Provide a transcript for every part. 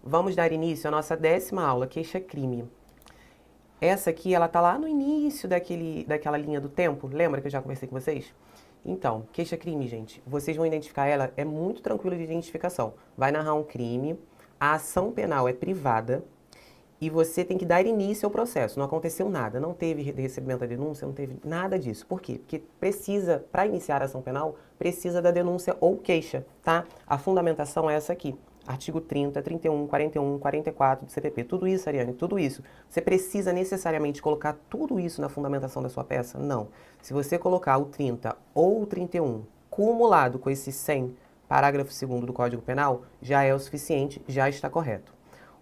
Vamos dar início à nossa 10ª aula, queixa-crime. Essa aqui, ela tá lá no início daquela linha do tempo, lembra que eu já conversei com vocês? Então, queixa-crime, gente, vocês vão identificar ela, é muito tranquilo de identificação. Vai narrar um crime, a ação penal é privada e você tem que dar início ao processo. Não aconteceu nada, não teve recebimento da denúncia, não teve nada disso. Por quê? Porque precisa, para iniciar a ação penal, precisa da denúncia ou queixa, tá? A fundamentação é essa aqui. Artigo 30, 31, 41, 44 do CPP. Tudo isso, Ariane, tudo isso. Você precisa necessariamente colocar tudo isso na fundamentação da sua peça? Não. Se você colocar o 30 ou o 31 cumulado com esse 100, parágrafo 2º do Código Penal, já é o suficiente, já está correto.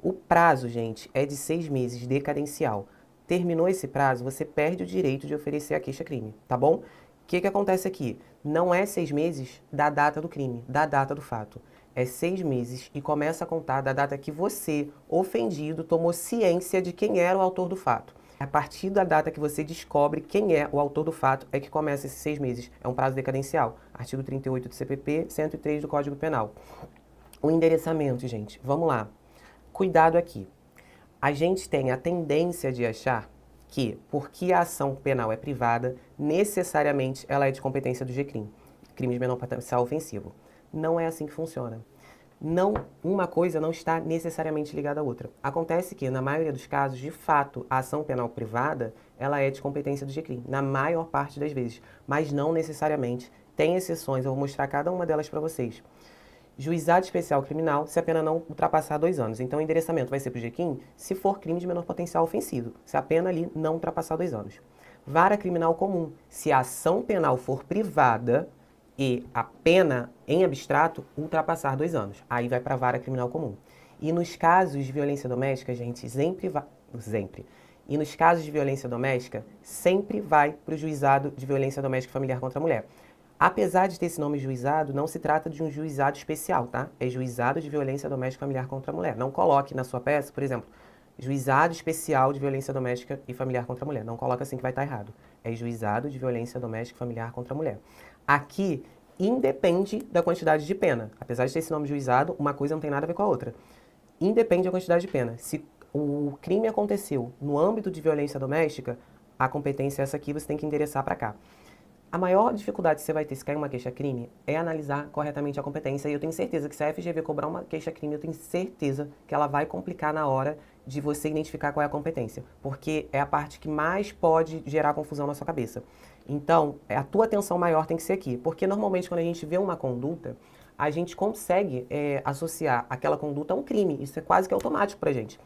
O prazo, gente, é de 6 meses decadencial. Terminou esse prazo, você perde o direito de oferecer a queixa-crime, tá bom? O que acontece aqui? Não é 6 meses da data do crime, da data do fato. É 6 meses e começa a contar da data que você, ofendido, tomou ciência de quem era o autor do fato. A partir da data que você descobre quem é o autor do fato é que começa esses 6 meses. É um prazo decadencial. Artigo 38 do CPP, 103 do Código Penal. O endereçamento, gente, vamos lá. Cuidado aqui. A gente tem a tendência de achar que, porque a ação penal é privada, necessariamente ela é de competência do GCRIM, crime de menor potencial ofensivo. Não é assim que funciona. Não, uma coisa não está necessariamente ligada à outra. Acontece que, na maioria dos casos, de fato, a ação penal privada, ela é de competência do GCRIM, na maior parte das vezes, mas não necessariamente. Tem exceções, eu vou mostrar cada uma delas para vocês. Juizado especial criminal, se a pena não ultrapassar 2 anos. Então, o endereçamento vai ser para o GCRIM se for crime de menor potencial ofensivo, se a pena ali não ultrapassar 2 anos. Vara criminal comum, se a ação penal for privada e a pena em abstrato ultrapassar 2 anos. Aí vai para a vara criminal comum. E nos casos de violência doméstica, gente, sempre. E nos casos de violência doméstica, sempre vai para o juizado de violência doméstica familiar contra a mulher. Apesar de ter esse nome juizado, não se trata de um juizado especial, tá? É juizado de violência doméstica familiar contra a mulher. Não coloque na sua peça, por exemplo, juizado especial de violência doméstica e familiar contra a mulher. Não coloca assim que vai estar errado. É juizado de violência doméstica e familiar contra a mulher. Aqui, independe da quantidade de pena. Apesar de ter esse nome juizado, uma coisa não tem nada a ver com a outra. Independe da quantidade de pena. Se o crime aconteceu no âmbito de violência doméstica, a competência é essa aqui, você tem que endereçar para cá. A maior dificuldade que você vai ter se cair uma queixa-crime é analisar corretamente a competência. E eu tenho certeza que se a FGV cobrar uma queixa-crime, eu tenho certeza que ela vai complicar na hora de você identificar qual é a competência. Porque é a parte que mais pode gerar confusão na sua cabeça. Então, a tua atenção maior tem que ser aqui. Porque normalmente quando a gente vê uma conduta, a gente consegue associar aquela conduta a um crime. Isso é quase que automático pra gente.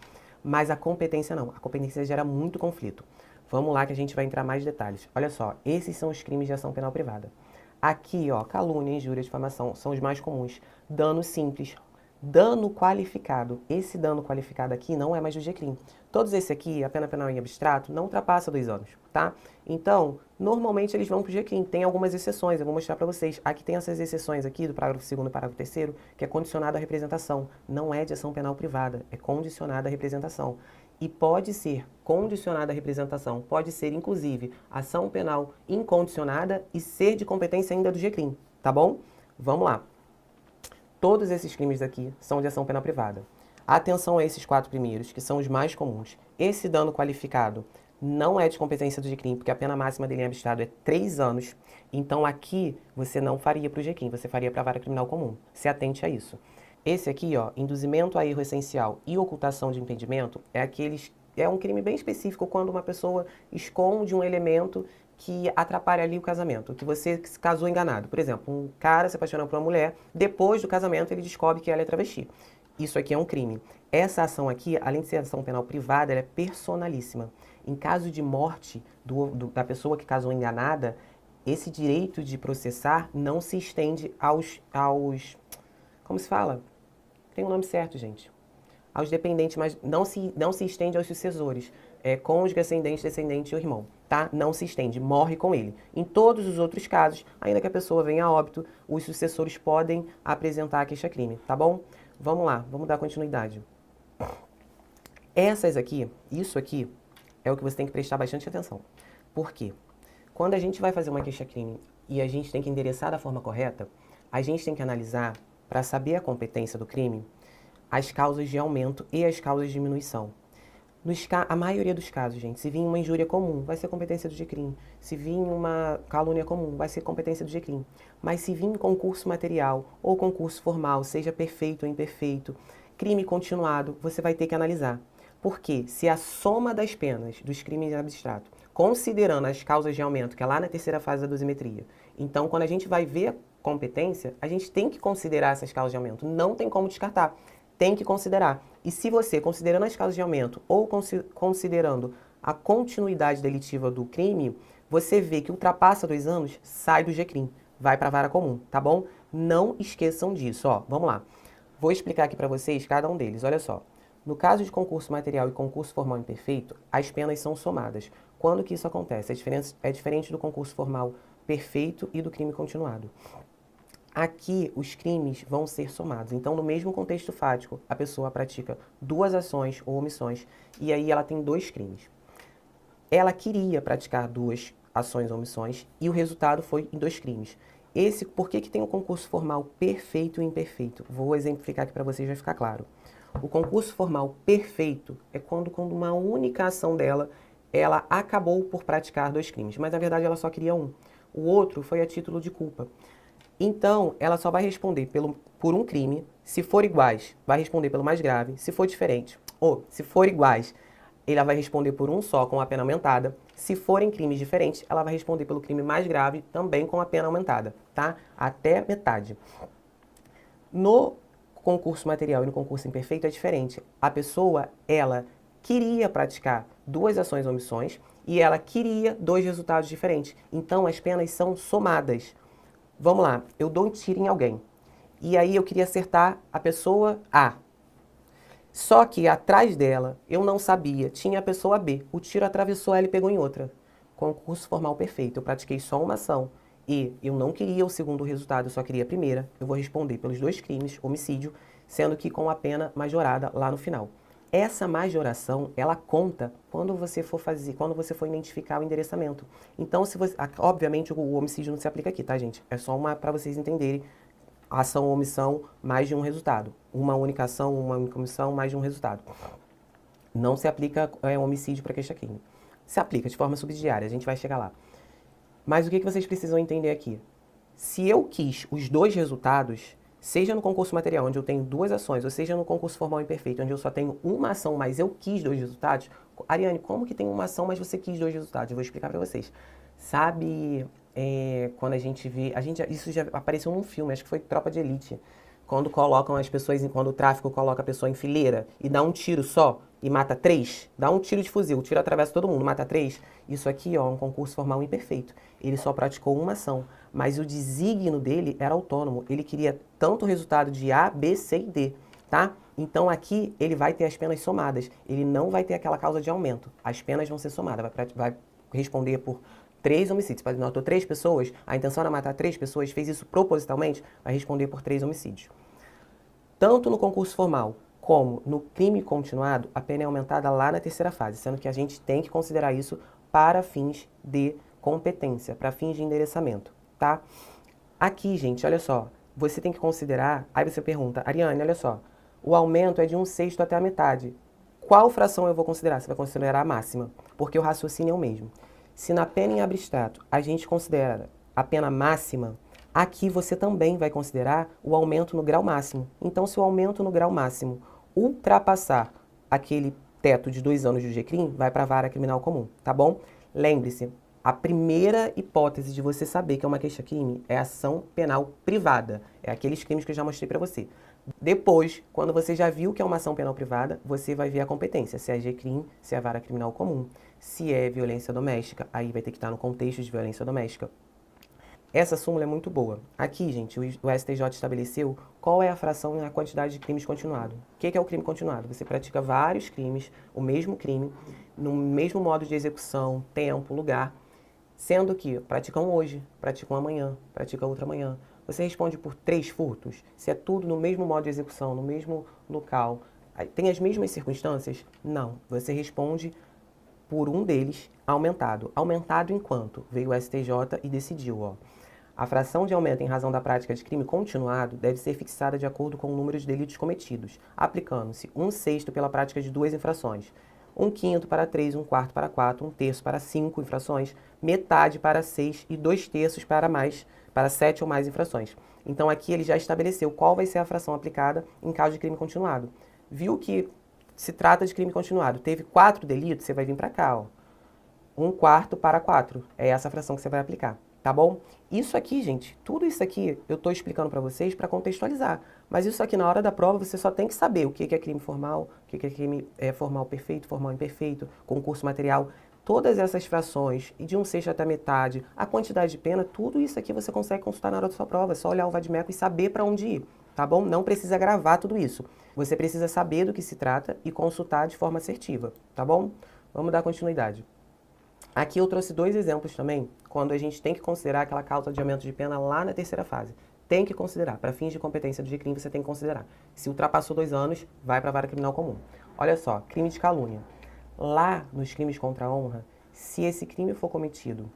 Mas a competência não. A competência gera muito conflito. Vamos lá que a gente vai entrar mais detalhes. Olha só, esses são os crimes de ação penal privada. Aqui, ó, calúnia, injúria, difamação, são os mais comuns. Dano simples, dano qualificado. Esse dano qualificado aqui não é mais do GCRIM. Todos esses aqui, a pena penal em abstrato, não ultrapassa 2 anos, tá? Então, normalmente eles vão pro GCRIM. Tem algumas exceções, eu vou mostrar para vocês. Aqui tem essas exceções aqui, do parágrafo 2º e parágrafo 3º, que é condicionado à representação. Não é de ação penal privada, é condicionado à representação. E pode ser condicionada à representação, pode ser, inclusive, ação penal incondicionada e ser de competência ainda do GCRIM, tá bom? Vamos lá. Todos esses crimes aqui são de ação penal privada. Atenção a esses 4 primeiros, que são os mais comuns. Esse dano qualificado não é de competência do GCRIM, porque a pena máxima dele em abstrato é 3 anos. Então aqui você não faria para o GCRIM, você faria para a vara criminal comum. Se atente a isso. Esse aqui, ó, induzimento a erro essencial e ocultação de impedimento, é um crime bem específico quando uma pessoa esconde um elemento que atrapalha ali o casamento, que você se casou enganado. Por exemplo, um cara se apaixona por uma mulher, depois do casamento ele descobre que ela é travesti. Isso aqui é um crime. Essa ação aqui, além de ser ação penal privada, ela é personalíssima. Em caso de morte da pessoa que casou enganada, esse direito de processar não se estende aos como se fala? Tem um nome certo, gente. Aos dependentes, mas não se estende aos sucessores. Cônjuge, ascendente, descendente e o irmão, tá? Não se estende, morre com ele. Em todos os outros casos, ainda que a pessoa venha a óbito, os sucessores podem apresentar a queixa-crime, tá bom? Vamos lá, vamos dar continuidade. Isso aqui, é o que você tem que prestar bastante atenção. Por quê? Quando a gente vai fazer uma queixa-crime e a gente tem que endereçar da forma correta, a gente tem que analisar, para saber a competência do crime, as causas de aumento e as causas de diminuição. A maioria dos casos, gente, se vir uma injúria comum, vai ser competência do GCRIM. Se vir uma calúnia comum, vai ser competência do GCRIM. Mas se vir concurso material ou concurso formal, seja perfeito ou imperfeito, crime continuado, você vai ter que analisar. Porque se a soma das penas dos crimes abstratos, considerando as causas de aumento, que é lá na terceira fase da dosimetria, então quando a gente vai ver a competência, a gente tem que considerar essas causas de aumento. Não tem como descartar. Tem que considerar. E se você, considerando as causas de aumento ou considerando a continuidade delitiva do crime, você vê que ultrapassa 2 anos, sai do GCRIM, vai para a vara comum, tá bom? Não esqueçam disso, ó. Vamos lá. Vou explicar aqui para vocês cada um deles. Olha só. No caso de concurso material e concurso formal imperfeito, as penas são somadas. Quando que isso acontece? É diferente do concurso formal perfeito e do crime continuado. Aqui, os crimes vão ser somados. Então, no mesmo contexto fático, a pessoa pratica 2 ações ou omissões e aí ela tem 2 crimes. Ela queria praticar 2 ações ou omissões e o resultado foi em 2 crimes. Por que tem o concurso formal perfeito e imperfeito? Vou exemplificar aqui para vocês, vai ficar claro. O concurso formal perfeito é quando uma única ação dela, ela acabou por praticar 2 crimes, mas na verdade ela só queria um. O outro foi a título de culpa. Então, ela só vai responder por um crime. Se for iguais, vai responder pelo mais grave. Se for diferente, ou se for iguais, ela vai responder por um só com a pena aumentada. Se forem crimes diferentes, ela vai responder pelo crime mais grave, também com a pena aumentada, tá? Até metade. No concurso material e no concurso imperfeito é diferente. A pessoa, ela queria praticar 2 ações ou omissões e ela queria 2 resultados diferentes. Então, as penas são somadas. Vamos lá, eu dou um tiro em alguém. E aí eu queria acertar a pessoa A. Só que atrás dela, eu não sabia, tinha a pessoa B. O tiro atravessou ela e pegou em outra. Concurso formal perfeito. Eu pratiquei só uma ação. E eu não queria o segundo resultado, eu só queria a primeira. Eu vou responder pelos 2 crimes, homicídio, sendo que com a pena majorada lá no final. Essa majoração, ela conta quando você for identificar o endereçamento. Então, obviamente, o homicídio não se aplica aqui, tá, gente? É só para vocês entenderem. Ação ou omissão, mais de um resultado. Uma única ação, uma única omissão, mais de um resultado. Não se aplica homicídio para queixa-crime. Se aplica de forma subsidiária, a gente vai chegar lá. Mas o que vocês precisam entender aqui? Se eu quis os 2 resultados, seja no concurso material, onde eu tenho 2 ações, ou seja no concurso formal imperfeito, onde eu só tenho uma ação, mas eu quis 2 resultados. Ariane, como que tem uma ação, mas você quis 2 resultados? Eu vou explicar para vocês. Sabe, quando a gente vê... isso já apareceu num filme, acho que foi Tropa de Elite. Quando colocam as pessoas, quando o tráfico coloca a pessoa em fileira e dá um tiro só e mata 3, dá um tiro de fuzil, o tiro atravessa todo mundo, mata 3. Isso aqui, ó, é um concurso formal imperfeito. Ele só praticou uma ação, mas o desígnio dele era autônomo. Ele queria tanto o resultado de A, B, C e D, tá? Então aqui ele vai ter as penas somadas. Ele não vai ter aquela causa de aumento. As penas vão ser somadas. Vai responder por 3 homicídios. Se matou 3 pessoas, a intenção era matar 3 pessoas, fez isso propositalmente, vai responder por 3 homicídios. Tanto no concurso formal como no crime continuado, a pena é aumentada lá na terceira fase, sendo que a gente tem que considerar isso para fins de competência, para fins de endereçamento, tá? Aqui, gente, olha só, você tem que considerar, aí você pergunta, Ariane, olha só, o aumento é de 1/6 até a metade. Qual fração eu vou considerar? Você vai considerar a máxima, porque o raciocínio é o mesmo. Se na pena em abstrato a gente considera a pena máxima, aqui você também vai considerar o aumento no grau máximo. Então, se o aumento no grau máximo ultrapassar aquele teto de 2 anos de GCRIM, vai para a vara criminal comum, tá bom? Lembre-se, a primeira hipótese de você saber que é uma queixa-crime é ação penal privada. É aqueles crimes que eu já mostrei para você. Depois, quando você já viu que é uma ação penal privada, você vai ver a competência, se é GCRIM, se é vara criminal comum. Se é violência doméstica, aí vai ter que estar no contexto de violência doméstica. Essa súmula é muito boa. Aqui, gente, o STJ estabeleceu qual é a fração e a quantidade de crimes continuados. O que é o crime continuado? Você pratica vários crimes, o mesmo crime, no mesmo modo de execução, tempo, lugar, sendo que praticam hoje, praticam amanhã, praticam outra amanhã. Você responde por 3 furtos, se é tudo no mesmo modo de execução, no mesmo local, tem as mesmas circunstâncias? Não. Você responde por um deles aumentado. Aumentado enquanto? Veio o STJ e decidiu, ó. A fração de aumento em razão da prática de crime continuado deve ser fixada de acordo com o número de delitos cometidos, aplicando-se 1/6 pela prática de 2 infrações, 1/5 para 3, 1/4 para 4, 1/3 para 5 infrações, metade para 6 e 2/3 para 7 ou mais infrações. Então aqui ele já estabeleceu qual vai ser a fração aplicada em caso de crime continuado. Viu que se trata de crime continuado, teve 4 delitos, você vai vir para cá, ó. 1/4 para 4, é essa fração que você vai aplicar, tá bom? Isso aqui, gente, tudo isso aqui eu estou explicando para vocês para contextualizar, mas isso aqui na hora da prova você só tem que saber o que é crime formal, o que é crime formal perfeito, formal imperfeito, concurso material, todas essas frações, e de 1/6 até metade, a quantidade de pena, tudo isso aqui você consegue consultar na hora da sua prova, é só olhar o vade-mecum e saber para onde ir, tá bom? Não precisa gravar tudo isso, você precisa saber do que se trata e consultar de forma assertiva, tá bom? Vamos dar continuidade. Aqui eu trouxe 2 exemplos também, quando a gente tem que considerar aquela causa de aumento de pena lá na terceira fase. Tem que considerar, para fins de competência do GCRIM você tem que considerar. Se ultrapassou 2 anos, vai para a vara criminal comum. Olha só, crime de calúnia. Lá nos crimes contra a honra, se esse crime for cometido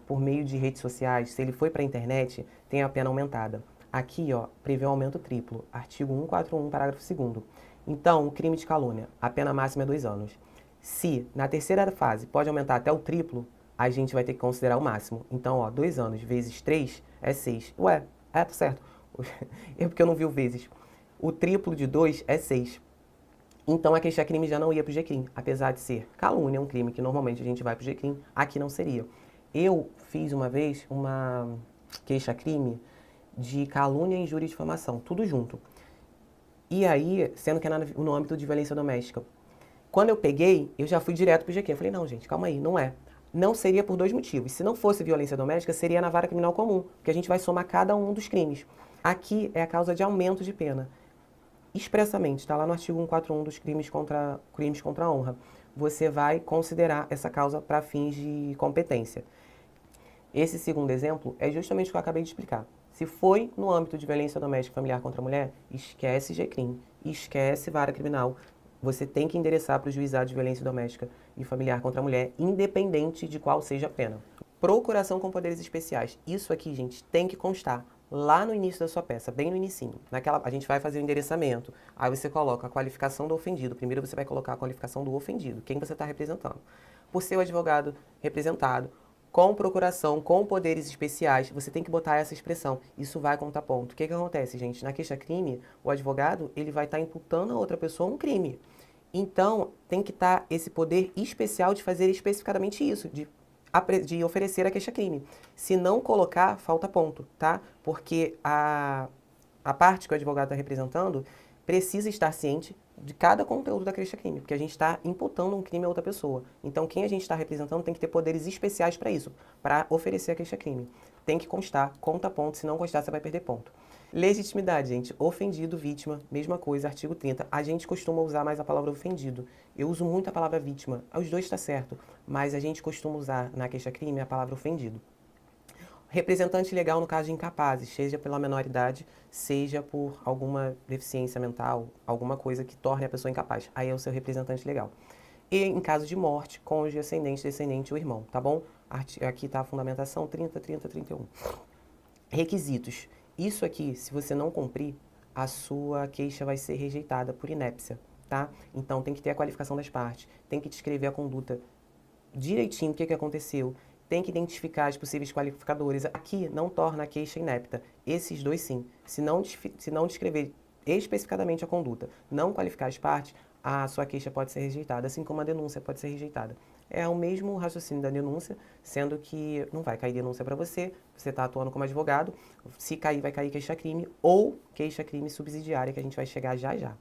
por meio de redes sociais, se ele foi para a internet, tem a pena aumentada. Aqui, ó, prevê um aumento triplo, artigo 141, parágrafo 2º. Então, o crime de calúnia, a pena máxima é 2 anos. Se na terceira fase pode aumentar até o triplo, a gente vai ter que considerar o máximo. Então, ó, 2 anos vezes 3 é 6. Ué, tá certo. É porque eu não vi o vezes. O triplo de 2 é 6. Então, a queixa-crime já não ia para o GCRIM. Apesar de ser calúnia, um crime que normalmente a gente vai para o GCRIM, aqui não seria. Eu fiz uma vez uma queixa-crime de calúnia, injúria e difamação, tudo junto. E aí, sendo que é no âmbito de violência doméstica. Quando eu peguei, eu já fui direto pro GQ. Eu falei, não, gente, calma aí, não é. Não seria por 2 motivos. Se não fosse violência doméstica, seria na vara criminal comum, porque a gente vai somar cada um dos crimes. Aqui é a causa de aumento de pena. Expressamente, está lá no artigo 141 dos crimes contra a honra. Você vai considerar essa causa para fins de competência. Esse segundo exemplo é justamente o que eu acabei de explicar. Se foi no âmbito de violência doméstica familiar contra a mulher, esquece GCRIM, esquece vara criminal. Você tem que endereçar para o juizado de violência doméstica e familiar contra a mulher, independente de qual seja a pena. Procuração com poderes especiais. Isso aqui, gente, tem que constar lá no início da sua peça, bem no inicinho. A gente vai fazer o endereçamento, aí você coloca a qualificação do ofendido. Primeiro você vai colocar a qualificação do ofendido, quem você está representando. Por ser o advogado representado, com procuração, com poderes especiais, você tem que botar essa expressão. Isso vai contar ponto. O que acontece, gente? Na queixa-crime, o advogado ele vai estar imputando a outra pessoa um crime. Então, tem que estar esse poder especial de fazer especificadamente isso, de oferecer a queixa-crime. Se não colocar, falta ponto, tá? Porque a parte que o advogado está representando precisa estar ciente de cada conteúdo da queixa-crime, porque a gente está imputando um crime a outra pessoa. Então, quem a gente está representando tem que ter poderes especiais para isso, para oferecer a queixa-crime. Tem que constar, conta ponto, se não constar, você vai perder ponto. Legitimidade, gente. Ofendido, vítima, mesma coisa, artigo 30. A gente costuma usar mais a palavra ofendido. Eu uso muito a palavra vítima. Os dois está certo, mas a gente costuma usar na queixa-crime a palavra ofendido. Representante legal no caso de incapazes, seja pela menor idade, seja por alguma deficiência mental, alguma coisa que torne a pessoa incapaz. Aí é o seu representante legal. E em caso de morte, cônjuge, ascendente, descendente ou irmão, tá bom? Aqui está a fundamentação 30, 30, 31. Requisitos. Isso aqui, se você não cumprir, a sua queixa vai ser rejeitada por inépcia, tá? Então tem que ter a qualificação das partes, tem que descrever a conduta direitinho, o que aconteceu, tem que identificar as possíveis qualificadores. Aqui não torna a queixa inepta. Esses dois sim. Se não descrever especificadamente a conduta, não qualificar as partes, a sua queixa pode ser rejeitada, assim como a denúncia pode ser rejeitada. É o mesmo raciocínio da denúncia, sendo que não vai cair denúncia para você, você está atuando como advogado, se cair, vai cair queixa-crime ou queixa-crime subsidiária, que a gente vai chegar já já.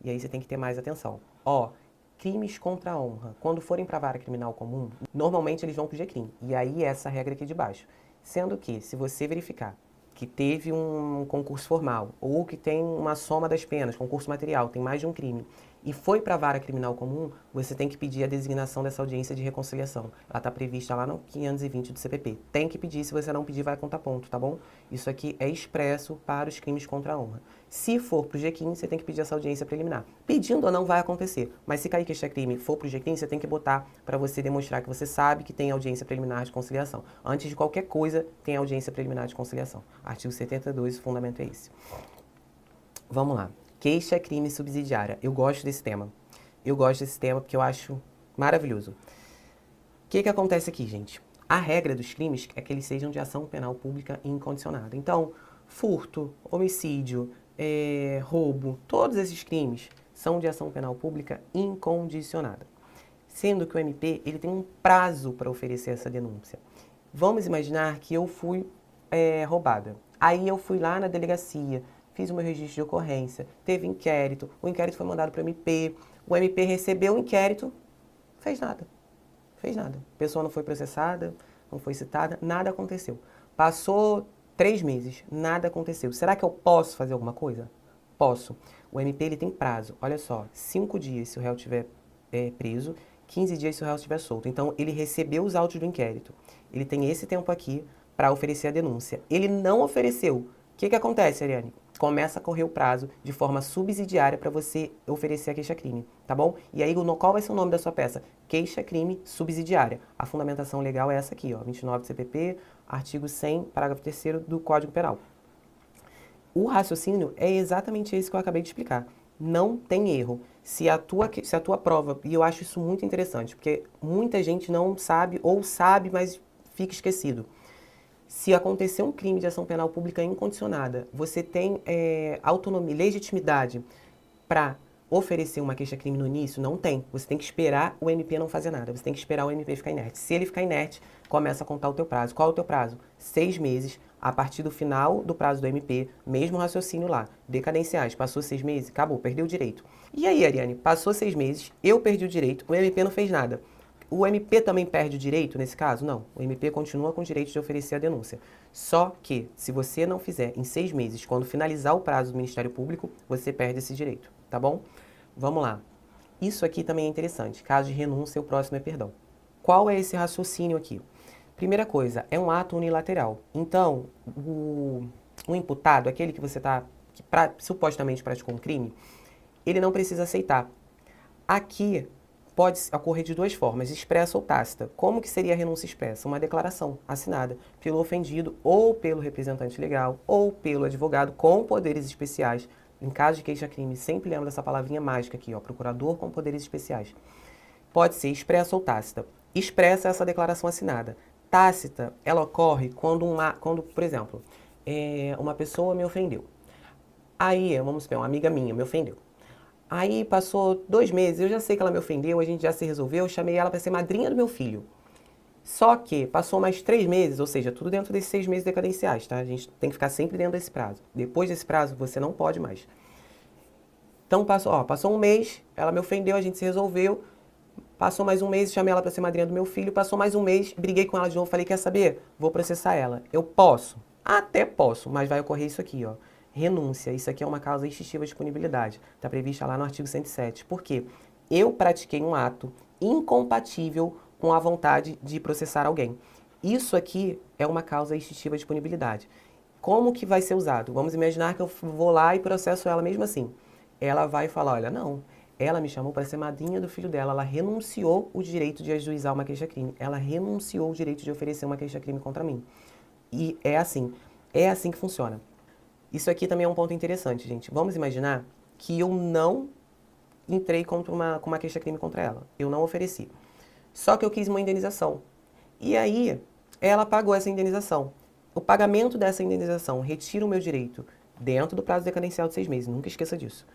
E aí você tem que ter mais atenção. Ó, crimes contra a honra. Quando forem para a vara criminal comum, normalmente eles vão para o GCRIM. E aí essa regra aqui de baixo. Sendo que, se você verificar que teve um concurso formal ou que tem uma soma das penas, concurso material, tem mais de um crime, e foi para a vara criminal comum, você tem que pedir a designação dessa audiência de reconciliação. Ela está prevista lá no 520 do CPP. Tem que pedir, se você não pedir, vai contar ponto, tá bom? Isso aqui é expresso para os crimes contra a honra. Se for para o G15, você tem que pedir essa audiência preliminar. Pedindo ou não vai acontecer, mas se cair queixa-crime e for para o G15, você tem que botar para você demonstrar que você sabe que tem audiência preliminar de conciliação. Antes de qualquer coisa, tem audiência preliminar de conciliação. Artigo 72, o fundamento é esse. Vamos lá. Queixa-crime subsidiária. Eu gosto desse tema. Eu gosto desse tema porque eu acho maravilhoso. O que acontece aqui, gente? A regra dos crimes é que eles sejam de ação penal pública incondicionada. Então, furto, homicídio, roubo, todos esses crimes são de ação penal pública incondicionada. Sendo que o MP ele tem um prazo para oferecer essa denúncia. Vamos imaginar que eu fui roubada. Aí eu fui lá na delegacia, fiz o meu registro de ocorrência, teve inquérito, o inquérito foi mandado para o MP recebeu o inquérito, fez nada. Fez nada. A pessoa não foi processada, não foi citada, nada aconteceu. Passou 3 meses, nada aconteceu. Será que eu posso fazer alguma coisa? Posso. O MP ele tem prazo. Olha só, 5 dias se o réu estiver preso, 15 dias se o réu estiver solto. Então, ele recebeu os autos do inquérito. Ele tem esse tempo aqui para oferecer a denúncia. Ele não ofereceu. O que acontece, Ariane? Começa a correr o prazo de forma subsidiária para você oferecer a queixa-crime, tá bom? E aí, qual vai ser o nome da sua peça? Queixa-crime subsidiária. A fundamentação legal é essa aqui, ó, 29 do CPP, artigo 100, parágrafo 3º do Código Penal. O raciocínio é exatamente esse que eu acabei de explicar. Não tem erro. Se a tua prova, e eu acho isso muito interessante, porque muita gente não sabe, ou sabe, mas fica esquecido. Se acontecer um crime de ação penal pública incondicionada, você tem autonomia, legitimidade para oferecer uma queixa-crime no início? Não tem. Você tem que esperar o MP não fazer nada. Você tem que esperar o MP ficar inerte. Se ele ficar inerte, começa a contar o teu prazo. Qual é o teu prazo? 6 meses, a partir do final do prazo do MP, mesmo raciocínio lá. Decadenciais, passou 6 meses, acabou, perdeu o direito. E aí, Ariane, passou 6 meses, eu perdi o direito, o MP não fez nada. O MP também perde o direito nesse caso? Não. O MP continua com o direito de oferecer a denúncia. Só que, se você não fizer em 6 meses, quando finalizar o prazo do Ministério Público, você perde esse direito, tá bom? Vamos lá. Isso aqui também é interessante. Caso de renúncia, o próximo é perdão. Qual é esse raciocínio aqui? Primeira coisa, é um ato unilateral. Então, o imputado, aquele que você supostamente praticou um crime, ele não precisa aceitar. Aqui pode ocorrer de 2 formas, expressa ou tácita. Como que seria a renúncia expressa? Uma declaração assinada pelo ofendido ou pelo representante legal ou pelo advogado com poderes especiais. Em caso de queixa-crime, sempre lembra dessa palavrinha mágica aqui, ó, procurador com poderes especiais. Pode ser expressa ou tácita. Expressa essa declaração assinada. Tácita, ela ocorre quando, por exemplo, uma pessoa me ofendeu. Aí, vamos supor, uma amiga minha me ofendeu. Aí passou 2 meses, eu já sei que ela me ofendeu, a gente já se resolveu, eu chamei ela para ser madrinha do meu filho. Só que passou mais 3 meses, ou seja, tudo dentro desses 6 meses decadenciais, tá? A gente tem que ficar sempre dentro desse prazo. Depois desse prazo, você não pode mais. Então, passou 1 mês, ela me ofendeu, a gente se resolveu. Passou mais 1 mês, chamei ela para ser madrinha do meu filho. Passou mais 1 mês, briguei com ela de novo, falei, quer saber? Vou processar ela. Eu posso? Até posso, mas vai ocorrer isso aqui, ó. Renúncia, isso aqui é uma causa extintiva de punibilidade. Está prevista lá no artigo 107. Por quê? Eu pratiquei um ato incompatível com a vontade de processar alguém. Isso aqui é uma causa extintiva de punibilidade. Como que vai ser usado? Vamos imaginar que eu vou lá e processo ela mesmo assim. Ela vai falar, olha, não, ela me chamou para ser madrinha do filho dela, ela renunciou o direito de ajuizar uma queixa-crime, ela renunciou o direito de oferecer uma queixa-crime contra mim. E é assim que funciona. Isso aqui também é um ponto interessante, gente. Vamos imaginar que eu não entrei com uma queixa-crime contra ela. Eu não ofereci. Só que eu quis uma indenização. E aí, ela pagou essa indenização. O pagamento dessa indenização retira o meu direito, dentro do prazo decadencial de 6 meses, nunca esqueça disso,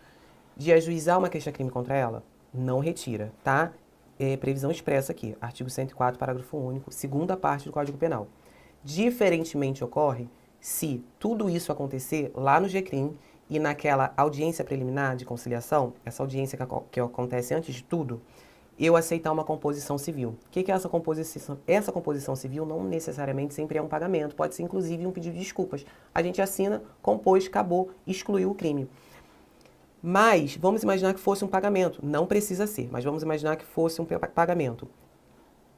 de ajuizar uma queixa-crime contra ela, não retira, tá? Previsão expressa aqui, artigo 104, parágrafo único, segunda parte do Código Penal. Diferentemente ocorre se tudo isso acontecer lá no GCRIM e naquela audiência preliminar de conciliação, essa audiência que acontece antes de tudo, eu aceitar uma composição civil. O que é essa composição? Essa composição civil não necessariamente sempre é um pagamento, pode ser inclusive um pedido de desculpas. A gente assina, compôs, acabou, excluiu o crime. Mas vamos imaginar que fosse um pagamento. Não precisa ser, mas vamos imaginar que fosse um pagamento.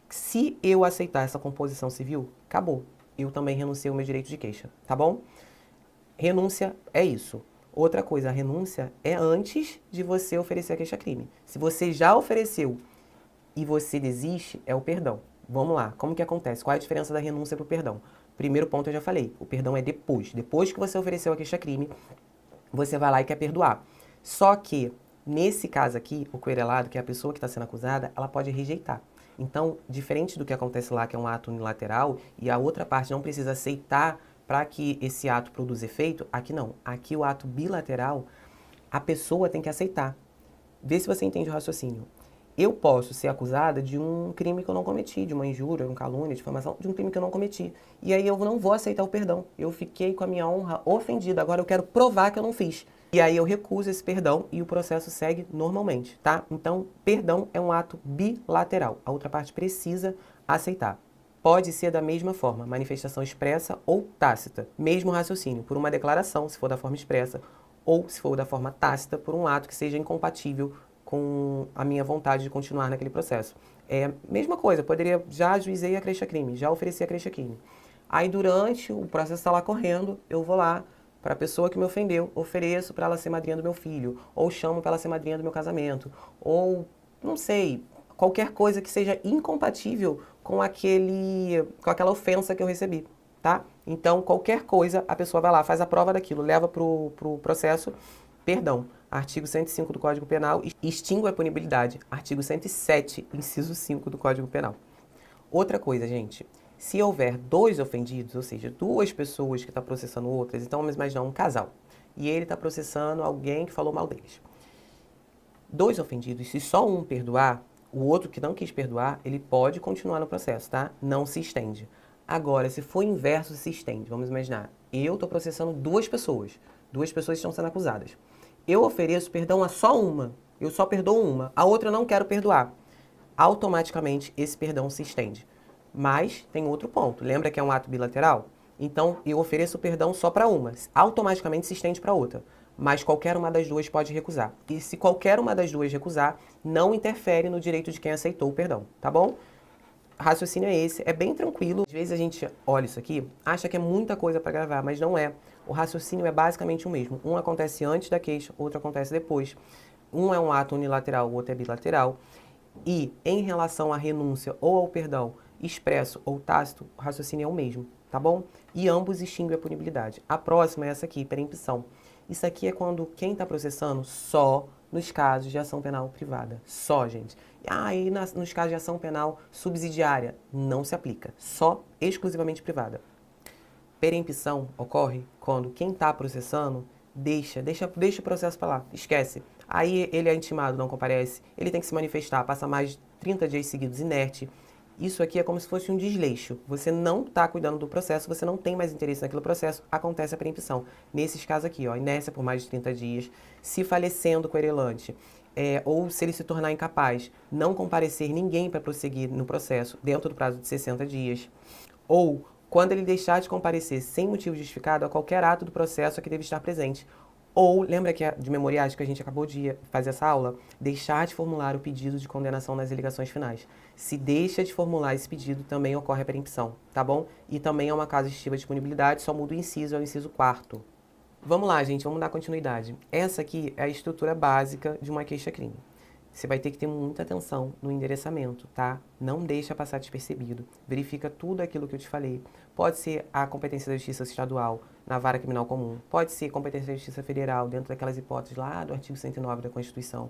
Se eu aceitar essa composição civil, acabou. Eu também renunciei ao meu direito de queixa, tá bom? Renúncia é isso. Outra coisa, a renúncia é antes de você oferecer a queixa-crime. Se você já ofereceu e você desiste, é o perdão. Vamos lá, como que acontece? Qual é a diferença da renúncia para o perdão? Primeiro ponto eu já falei, o perdão é depois. Depois que você ofereceu a queixa-crime, você vai lá e quer perdoar. Só que, nesse caso aqui, o querelado, que é a pessoa que está sendo acusada, ela pode rejeitar. Então, diferente do que acontece lá, que é um ato unilateral, e a outra parte não precisa aceitar para que esse ato produza efeito, aqui não. Aqui o ato bilateral, a pessoa tem que aceitar. Vê se você entende o raciocínio. Eu posso ser acusada de um crime que eu não cometi, de uma injúria, um calúnia, difamação, de um crime que eu não cometi. E aí eu não vou aceitar o perdão. Eu fiquei com a minha honra ofendida, agora eu quero provar que eu não fiz. E aí eu recuso esse perdão e o processo segue normalmente, tá? Então, perdão é um ato bilateral. A outra parte precisa aceitar. Pode ser da mesma forma, manifestação expressa ou tácita. Mesmo raciocínio, por uma declaração, se for da forma expressa, ou se for da forma tácita, por um ato que seja incompatível com a minha vontade de continuar naquele processo. É mesma coisa, poderia, já ajuizei a queixa-crime, já ofereci a queixa-crime. Aí durante o processo está lá correndo, eu vou lá para a pessoa que me ofendeu, ofereço para ela ser madrinha do meu filho, ou chamo para ela ser madrinha do meu casamento, ou não sei, qualquer coisa que seja incompatível com aquela ofensa que eu recebi, tá? Então, qualquer coisa, a pessoa vai lá, faz a prova daquilo, leva pro processo, perdão. Artigo 105 do Código Penal, extingue a punibilidade. Artigo 107, inciso 5 do Código Penal. Outra coisa, gente, se houver dois ofendidos, ou seja, duas pessoas que estão processando outras, então vamos imaginar um casal, e ele está processando alguém que falou mal deles. Dois ofendidos, se só um perdoar, o outro que não quis perdoar, ele pode continuar no processo, tá? Não se estende. Agora, se for inverso, se estende. Vamos imaginar, eu estou processando duas pessoas estão sendo acusadas. Eu ofereço perdão a só uma, eu só perdoo uma, a outra eu não quero perdoar. Automaticamente esse perdão se estende. Mas tem outro ponto, lembra que é um ato bilateral? Então eu ofereço perdão só para uma, automaticamente se estende para outra. Mas qualquer uma das duas pode recusar. E se qualquer uma das duas recusar, não interfere no direito de quem aceitou o perdão, tá bom? Raciocínio é esse, é bem tranquilo. Às vezes a gente olha isso aqui, acha que é muita coisa para gravar, mas não é. O raciocínio é basicamente o mesmo. Um acontece antes da queixa, outro acontece depois. Um é um ato unilateral, o outro é bilateral. E em relação à renúncia ou ao perdão, expresso ou tácito, o raciocínio é o mesmo, tá bom? E ambos extinguem a punibilidade. A próxima é essa aqui, perempção. Isso aqui é quando quem está processando só nos casos de ação penal privada. Só, gente. E nos casos de ação penal subsidiária, não se aplica. Só exclusivamente privada. Perempção ocorre quando quem está processando deixa o processo para lá, esquece. Aí ele é intimado, não comparece, ele tem que se manifestar, passa mais de 30 dias seguidos inerte. Isso aqui é como se fosse um desleixo. Você não está cuidando do processo, você não tem mais interesse naquele processo, acontece a perempção. Nesses casos aqui, ó, inércia por mais de 30 dias, se falecendo o querelante, ou se ele se tornar incapaz, não comparecer ninguém para prosseguir no processo dentro do prazo de 60 dias, ou quando ele deixar de comparecer sem motivo justificado a qualquer ato do processo a que deve estar presente. Ou, lembra que de memoriais que a gente acabou de fazer essa aula? Deixar de formular o pedido de condenação nas alegações finais. Se deixa de formular esse pedido, também ocorre a perempção, tá bom? E também é uma causa de disponibilidade, só muda o inciso, é o inciso 4º. Vamos lá, gente, vamos dar continuidade. Essa aqui é a estrutura básica de uma queixa-crime. Você vai ter que ter muita atenção no endereçamento, tá? Não deixa passar despercebido. Verifica tudo aquilo que eu te falei. Pode ser a competência da Justiça Estadual na vara criminal comum. Pode ser competência da Justiça Federal dentro daquelas hipóteses lá do artigo 109 da Constituição.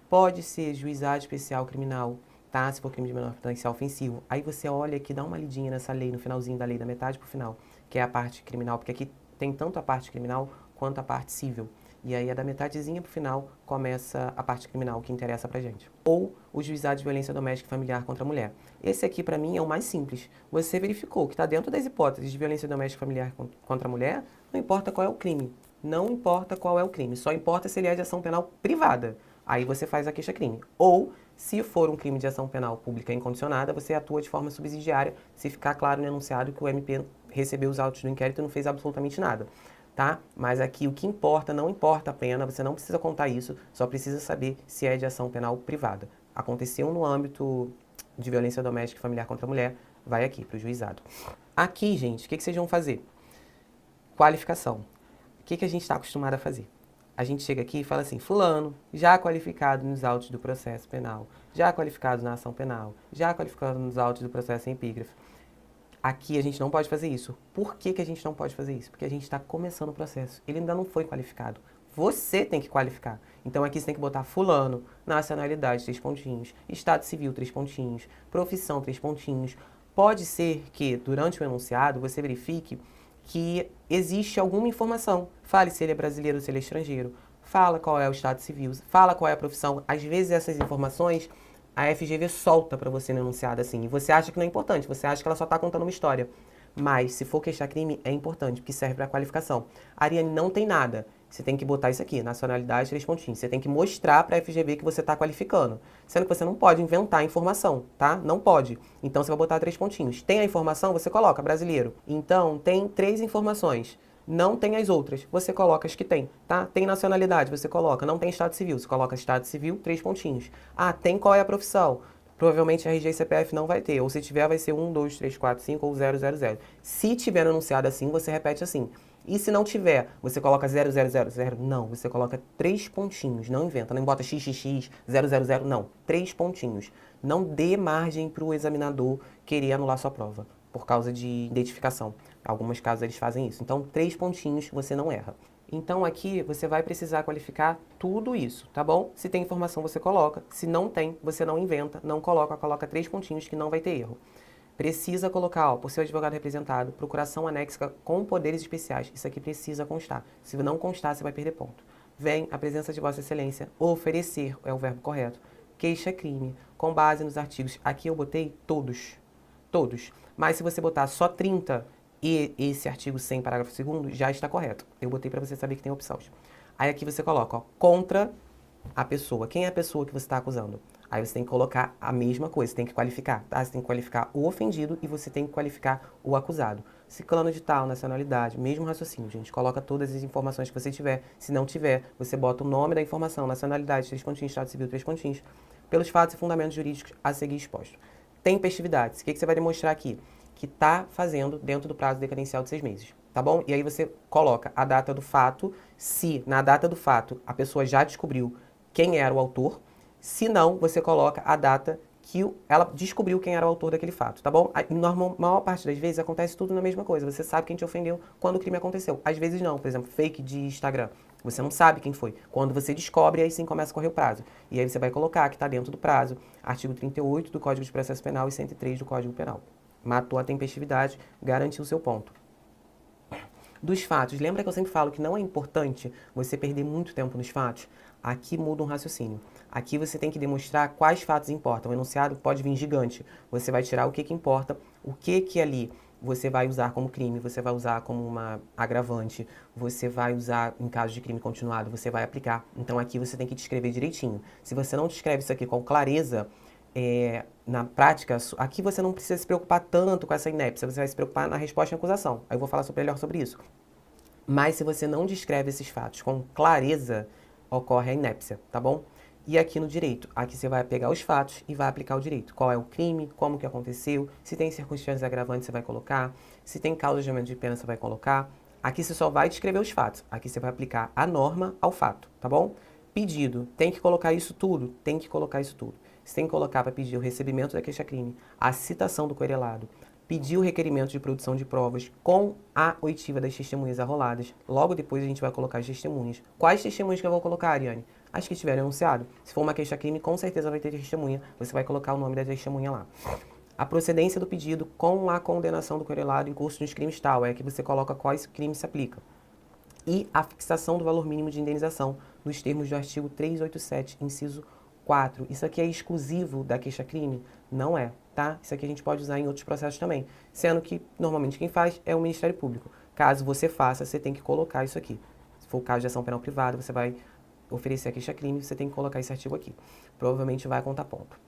Pode ser juizado especial criminal, tá? Se for crime de menor potencial ofensivo. Aí você olha aqui, dá uma lidinha nessa lei, no finalzinho da lei, da metade pro final, que é a parte criminal, porque aqui tem tanto a parte criminal quanto a parte civil. E aí, da metadezinha pro final, começa a parte criminal que interessa pra gente. Ou o juizado de violência doméstica e familiar contra a mulher. Esse aqui, pra mim, é o mais simples. Você verificou que está dentro das hipóteses de violência doméstica e familiar contra a mulher, não importa qual é o crime. Não importa qual é o crime. Só importa se ele é de ação penal privada. Aí você faz a queixa-crime. Ou, se for um crime de ação penal pública incondicionada, você atua de forma subsidiária, se ficar claro no enunciado que o MP recebeu os autos do inquérito e não fez absolutamente nada. tá? Mas aqui o que importa, não importa a pena, você não precisa contar isso, só precisa saber se é de ação penal privada. Aconteceu no âmbito de violência doméstica e familiar contra a mulher, vai aqui para o juizado. Aqui, gente, o que vocês vão fazer? Qualificação. O que a gente está acostumado a fazer? A gente chega aqui e fala assim, fulano, já qualificado nos autos do processo penal, já qualificado na ação penal, já qualificado nos autos do processo em epígrafe. Aqui a gente não pode fazer isso. Por que a gente não pode fazer isso? Porque a gente está começando o processo. Ele ainda não foi qualificado. Você tem que qualificar. Então aqui você tem que botar fulano, nacionalidade, 3 pontinhos, estado civil, 3 pontinhos, profissão, 3 pontinhos. Pode ser que, durante o enunciado, você verifique que existe alguma informação. Fale se ele é brasileiro ou se ele é estrangeiro. Fala qual é o estado civil, fala qual é a profissão. Às vezes essas informações a FGV solta para você no enunciado assim, e você acha que não é importante, você acha que ela só está contando uma história. Mas, se for queixa-crime, é importante, porque serve para qualificação. Ariane, não tem nada. Você tem que botar isso aqui, nacionalidade, 3 pontinhos. Você tem que mostrar para a FGV que você está qualificando. Sendo que você não pode inventar a informação, tá? Não pode. Então, você vai botar 3 pontinhos. Tem a informação, você coloca brasileiro. Então, tem 3 informações. Não tem as outras, você coloca as que tem, tá? Tem nacionalidade, você coloca. Não tem estado civil, você coloca estado civil, 3 pontinhos. Ah, tem qual é a profissão? Provavelmente RG e CPF não vai ter, ou se tiver vai ser 1, 2, 3, 4, 5 ou 000. Se tiver anunciado assim, você repete assim. E se não tiver, você coloca 0000? Não, você coloca 3 pontinhos, não inventa, não bota xxx, 000, não. 3 pontinhos. Não dê margem para o examinador querer anular sua prova, por causa de identificação. Em alguns casos eles fazem isso. Então, 3 pontinhos, você não erra. Então, aqui você vai precisar qualificar tudo isso, tá bom? Se tem informação, você coloca. Se não tem, você não inventa, não coloca, coloca 3 pontinhos que não vai ter erro. Precisa colocar, ó, por seu advogado representado, procuração anexa com poderes especiais. Isso aqui precisa constar. Se não constar, você vai perder ponto. Vem a presença de Vossa Excelência, oferecer, é o verbo correto, queixa-crime, com base nos artigos. Aqui eu botei todos. Todos. Mas se você botar só 30 e esse artigo 100, parágrafo 2º, já está correto. Eu botei para você saber que tem opções. Aí aqui você coloca, ó, contra a pessoa. Quem é a pessoa que você está acusando? Aí você tem que colocar a mesma coisa, você tem que qualificar, tá? Você tem que qualificar o ofendido e você tem que qualificar o acusado. Ciclano de tal, nacionalidade, mesmo raciocínio, gente. Coloca todas as informações que você tiver. Se não tiver, você bota o nome da informação, nacionalidade, 3 pontinhos, estado civil, 3 pontinhos, pelos fatos e fundamentos jurídicos a seguir expostos. Tempestividades. O que você vai demonstrar aqui? Que está fazendo dentro do prazo decadencial de 6 meses, tá bom? E aí você coloca a data do fato, se na data do fato a pessoa já descobriu quem era o autor, se não, você coloca a data que ela descobriu quem era o autor daquele fato, tá bom? A maior parte das vezes acontece tudo na mesma coisa, você sabe quem te ofendeu quando o crime aconteceu. Às vezes não, por exemplo, fake de Instagram. Você não sabe quem foi. Quando você descobre, aí sim começa a correr o prazo. E aí você vai colocar que está dentro do prazo, artigo 38 do Código de Processo Penal e 103 do Código Penal. Matou a tempestividade, garantiu o seu ponto. Dos fatos, lembra que eu sempre falo que não é importante você perder muito tempo nos fatos? Aqui muda um raciocínio. Aqui você tem que demonstrar quais fatos importam. O enunciado pode vir gigante. Você vai tirar o que importa, o que ali você vai usar como crime, você vai usar como uma agravante, você vai usar em caso de crime continuado, você vai aplicar. Então aqui você tem que descrever direitinho. Se você não descreve isso aqui com clareza, na prática, aqui você não precisa se preocupar tanto com essa inépcia, você vai se preocupar na resposta à acusação. Aí eu vou falar melhor sobre isso. Mas se você não descreve esses fatos com clareza, ocorre a inépcia, tá bom? E aqui no direito, aqui você vai pegar os fatos e vai aplicar o direito. Qual é o crime, como que aconteceu, se tem circunstâncias agravantes você vai colocar, se tem causa de aumento de pena você vai colocar. Aqui você só vai descrever os fatos, aqui você vai aplicar a norma ao fato, tá bom? Pedido, tem que colocar isso tudo? Tem que colocar isso tudo. Você tem que colocar para pedir o recebimento da queixa-crime, a citação do querelado, pedir o requerimento de produção de provas com a oitiva das testemunhas arroladas. Logo depois a gente vai colocar as testemunhas. Quais testemunhas que eu vou colocar, Ariane? As que estiverem anunciado. Se for uma queixa-crime, com certeza vai ter testemunha. Você vai colocar o nome da testemunha lá. A procedência do pedido com a condenação do querelado em curso dos crimes tal. É que você coloca quais crimes se aplicam. E a fixação do valor mínimo de indenização nos termos do artigo 387, inciso 4. Isso aqui é exclusivo da queixa-crime? Não é, tá? Isso aqui a gente pode usar em outros processos também. Sendo que, normalmente, quem faz é o Ministério Público. Caso você faça, você tem que colocar isso aqui. Se for o caso de ação penal privada, você vai oferecer a queixa-crime, você tem que colocar esse artigo aqui. Provavelmente vai contar ponto.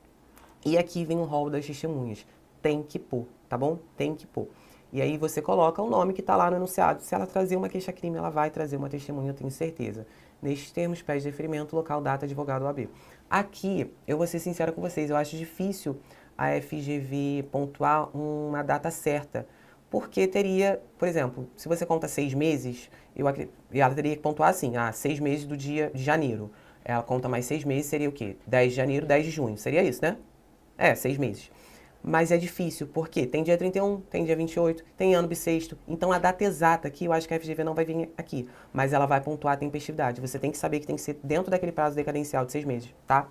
E aqui vem o rol das testemunhas. Tem que pôr, tá bom? Tem que pôr. E aí você coloca o nome que está lá no enunciado. Se ela trazer uma queixa-crime, ela vai trazer uma testemunha, eu tenho certeza. Nestes termos, pede deferimento, local, data, advogado, OAB. Aqui, eu vou ser sincera com vocês, eu acho difícil a FGV pontuar uma data certa. Porque teria, por exemplo, se você conta 6 meses, ela teria que pontuar assim, 6 meses do dia de janeiro. Ela conta mais 6 meses, seria o quê? 10 de janeiro, 10 de junho. Seria isso, né? 6 meses. Mas é difícil, porque tem dia 31, tem dia 28, tem ano bissexto. Então a data exata aqui, eu acho que a FGV não vai vir aqui. Mas ela vai pontuar a tempestividade. Você tem que saber que tem que ser dentro daquele prazo decadencial de 6 meses, tá?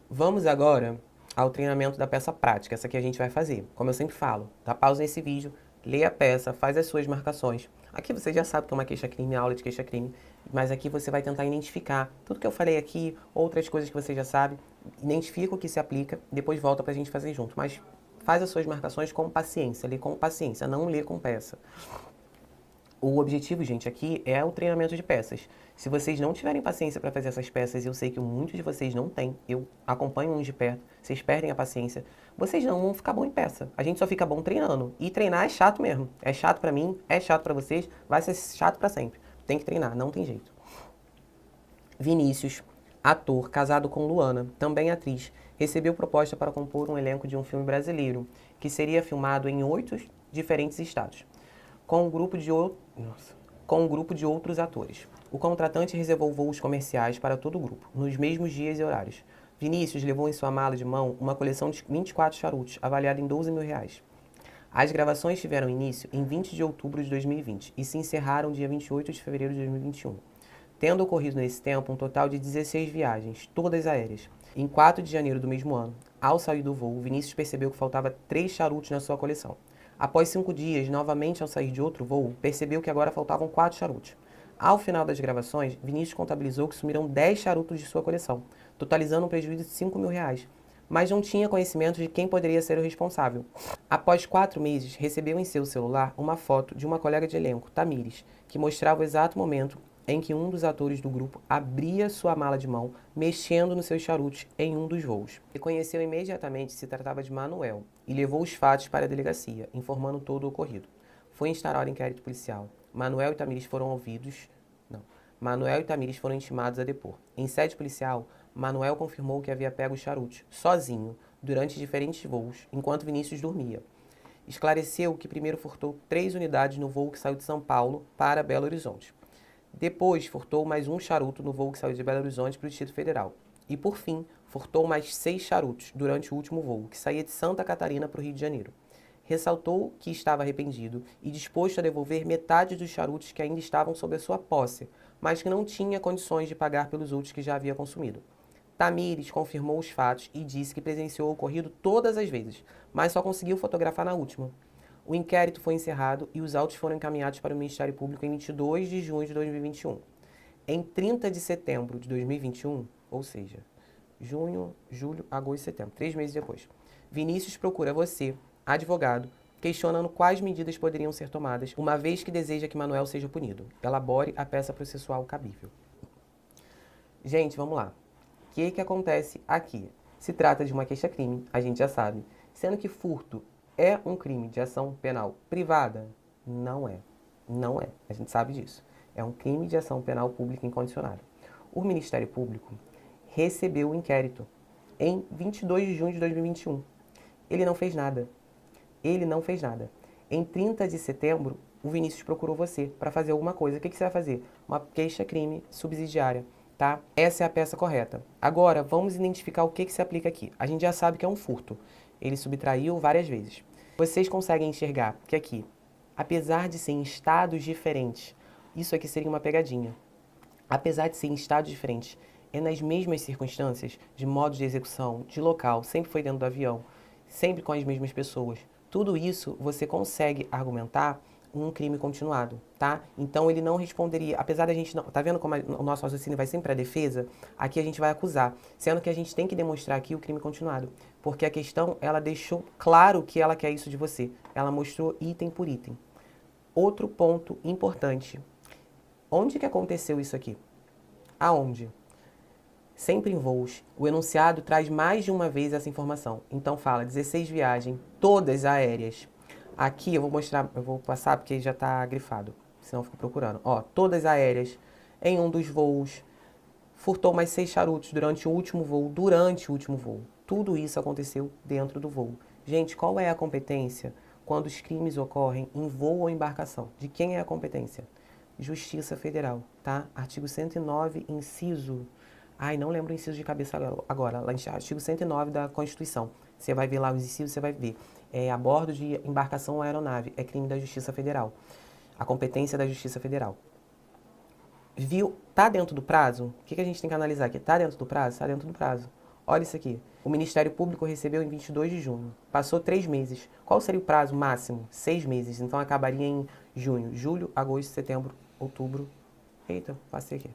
Vamos agora ao treinamento da peça prática. Essa aqui a gente vai fazer. Como eu sempre falo, dá pausa nesse vídeo, lê a peça, faz as suas marcações. Aqui você já sabe que é uma queixa-crime, aula de queixa-crime, mas aqui você vai tentar identificar tudo que eu falei aqui, outras coisas que você já sabe, identifica o que se aplica, depois volta pra gente fazer junto. Mas faz as suas marcações com paciência, lê com paciência, não lê com pressa. O objetivo, gente, aqui é o treinamento de peças. Se vocês não tiverem paciência para fazer essas peças, eu sei que muitos de vocês não têm, eu acompanho uns de perto, vocês perdem a paciência, vocês não vão ficar bom em peça. A gente só fica bom treinando. E treinar é chato mesmo. É chato para mim, é chato para vocês, vai ser chato para sempre. Tem que treinar, não tem jeito. Vinícius, ator, casado com Luana, também atriz, recebeu proposta para compor um elenco de um filme brasileiro, que seria filmado em 8 diferentes estados, com um grupo de outros atores. O contratante reservou voos comerciais para todo o grupo, nos mesmos dias e horários. Vinícius levou em sua mala de mão uma coleção de 24 charutos, avaliada em R$ 12.000. As gravações tiveram início em 20 de outubro de 2020 e se encerraram dia 28 de fevereiro de 2021, tendo ocorrido nesse tempo um total de 16 viagens, todas aéreas. Em 4 de janeiro do mesmo ano, ao sair do voo, Vinícius percebeu que faltava 3 charutos na sua coleção. Após 5 dias, novamente ao sair de outro voo, percebeu que agora faltavam 4 charutos. Ao final das gravações, Vinícius contabilizou que sumiram 10 charutos de sua coleção, totalizando um prejuízo de R$ 5.000, mas não tinha conhecimento de quem poderia ser o responsável. Após 4 meses, recebeu em seu celular uma foto de uma colega de elenco, Tamires, que mostrava o exato momento em que um dos atores do grupo abria sua mala de mão, mexendo nos seus charutos em um dos voos. Reconheceu imediatamente que se tratava de Manuel e levou os fatos para a delegacia, informando todo o ocorrido. Foi instaurado inquérito policial. Manuel e Tamires foram intimados a depor. Em sede policial, Manuel confirmou que havia pego os charutos, sozinho, durante diferentes voos, enquanto Vinícius dormia. Esclareceu que primeiro furtou 3 unidades no voo que saiu de São Paulo para Belo Horizonte. Depois, furtou mais um charuto no voo que saiu de Belo Horizonte para o Distrito Federal. E, por fim, furtou mais 6 charutos durante o último voo, que saía de Santa Catarina para o Rio de Janeiro. Ressaltou que estava arrependido e disposto a devolver metade dos charutos que ainda estavam sob a sua posse, mas que não tinha condições de pagar pelos outros que já havia consumido. Tamires confirmou os fatos e disse que presenciou o ocorrido todas as vezes, mas só conseguiu fotografar na última. O inquérito foi encerrado e os autos foram encaminhados para o Ministério Público em 22 de junho de 2021. Em 30 de setembro de 2021, ou seja, junho, julho, agosto e setembro, 3 meses depois, Vinícius procura você, advogado, questionando quais medidas poderiam ser tomadas, uma vez que deseja que Manuel seja punido. Elabore a peça processual cabível. Gente, vamos lá. O que acontece aqui? Se trata de uma queixa-crime, a gente já sabe, sendo que furto é um crime de ação penal privada? Não é. Não é. A gente sabe disso. É um crime de ação penal pública incondicionada. O Ministério Público recebeu o inquérito em 22 de junho de 2021. Ele não fez nada. Ele não fez nada. Em 30 de setembro, o Vinícius procurou você para fazer alguma coisa. O que você vai fazer? Uma queixa-crime subsidiária, tá? Essa é a peça correta. Agora, vamos identificar o que se aplica aqui. A gente já sabe que é um furto. Ele subtraiu várias vezes. Vocês conseguem enxergar que aqui, apesar de ser em estados diferentes, isso aqui seria uma pegadinha. Apesar de ser em estados diferentes, é nas mesmas circunstâncias, de modo de execução, de local, sempre foi dentro do avião, sempre com as mesmas pessoas. Tudo isso você consegue argumentar um crime continuado, tá? Então ele não responderia, apesar da gente não, tá vendo como o nosso raciocínio vai sempre para a defesa? Aqui a gente vai acusar, sendo que a gente tem que demonstrar aqui o crime continuado, porque a questão, ela deixou claro que ela quer isso de você, ela mostrou item por item. Outro ponto importante, onde que aconteceu isso aqui? Aonde? Sempre em voos, o enunciado traz mais de uma vez essa informação, então fala 16 viagens, todas aéreas. Aqui eu vou mostrar, eu vou passar porque já está grifado, senão eu fico procurando. Ó, todas aéreas, em um dos voos, furtou mais 6 charutos durante o último voo. Tudo isso aconteceu dentro do voo. Gente, qual é a competência quando os crimes ocorrem em voo ou embarcação? De quem é a competência? Justiça Federal, tá? Artigo 109, inciso... Ai, não lembro o inciso de cabeça agora. Lá em artigo 109 da Constituição. Você vai ver lá os incisos, você vai ver. A bordo de embarcação ou aeronave. É crime da Justiça Federal. A competência da Justiça Federal. Viu? Tá dentro do prazo? O que a gente tem que analisar aqui? Tá dentro do prazo? Tá dentro do prazo. Olha isso aqui. O Ministério Público recebeu em 22 de junho. Passou 3 meses. Qual seria o prazo máximo? 6 meses. Então acabaria em junho, julho, agosto, setembro, outubro. Eita, passei aqui.